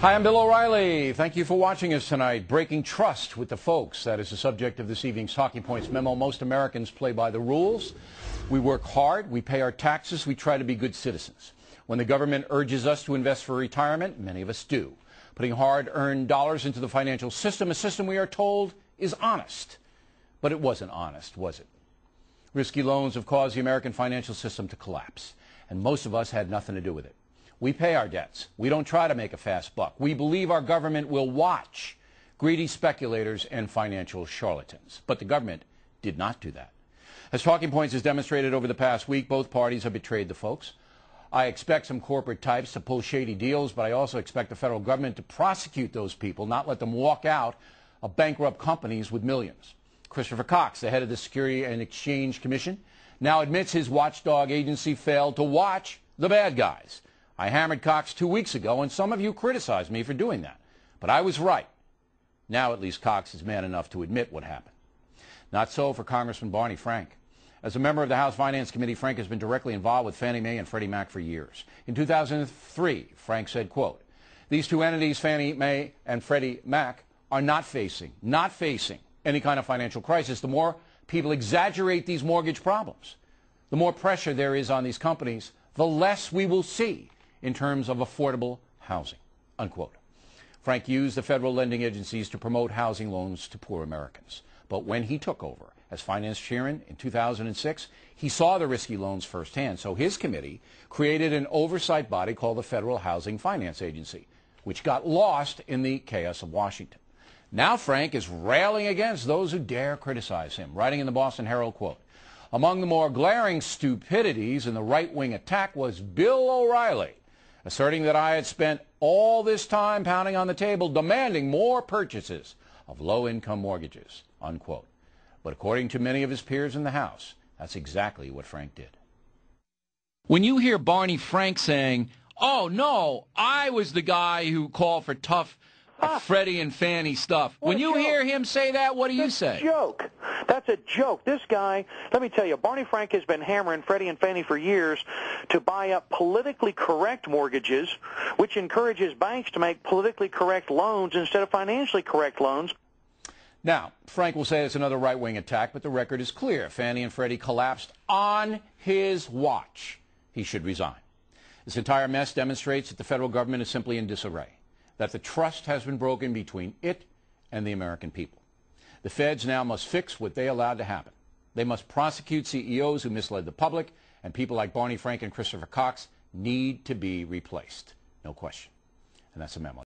Hi, I'm Bill O'Reilly. Thank you for watching us tonight. Breaking trust with the folks. That is the subject of this evening's Talking Points memo. Most Americans play by the rules. We work hard. We pay our taxes. We try to be good citizens. When the government urges us to invest for retirement, many of us do. Putting hard-earned dollars into the financial system, a system we are told is honest. But it wasn't honest, was it? Risky loans have caused the American financial system to collapse, and most of us had nothing to do with it. We pay our debts. We don't try to make a fast buck. We believe our government will watch greedy speculators and financial charlatans. But the government did not do that. As Talking Points has demonstrated over the past week, both parties have betrayed the folks. I expect some corporate types to pull shady deals, but I also expect the federal government to prosecute those people, not let them walk out of bankrupt companies with millions. Christopher Cox, the head of the Security and Exchange Commission, now admits his watchdog agency failed to watch the bad guys. I hammered Cox 2 weeks ago, and some of you criticized me for doing that. But I was right. Now at least Cox is man enough to admit what happened. Not so for Congressman Barney Frank. As a member of the House Finance Committee, Frank has been directly involved with Fannie Mae and Freddie Mac for years. In 2003, Frank said, quote, "These two entities, Fannie Mae and Freddie Mac, are not facing any kind of financial crisis. The more people exaggerate these mortgage problems, the more pressure there is on these companies, the less we will see in terms of affordable housing," unquote. Frank used the federal lending agencies to promote housing loans to poor Americans. But when he took over as finance chairman in 2006, he saw the risky loans firsthand. So his committee created an oversight body called the Federal Housing Finance Agency, which got lost in the chaos of Washington. Now Frank is railing against those who dare criticize him, writing in the Boston Herald, quote, "Among the more glaring stupidities in the right-wing attack was Bill O'Reilly, asserting that I had spent all this time pounding on the table demanding more purchases of low-income mortgages," unquote. But according to many of his peers in the House, that's exactly what Frank did. When you hear Barney Frank saying, "Oh, no, I was the guy who called for tough Freddie and Fannie stuff," when you hear him say that, what do you say? Joke. That's a joke. This guy, let me tell you, Barney Frank has been hammering Freddie and Fannie for years to buy up politically correct mortgages, which encourages banks to make politically correct loans instead of financially correct loans. Now, Frank will say it's another right-wing attack, but the record is clear. Fannie and Freddie collapsed on his watch. He should resign. This entire mess demonstrates that the federal government is simply in disarray, that the trust has been broken between it and the American people. The feds now must fix what they allowed to happen. They must prosecute CEOs who misled the public, and people like Barney Frank and Christopher Cox need to be replaced. No question. And that's a memo.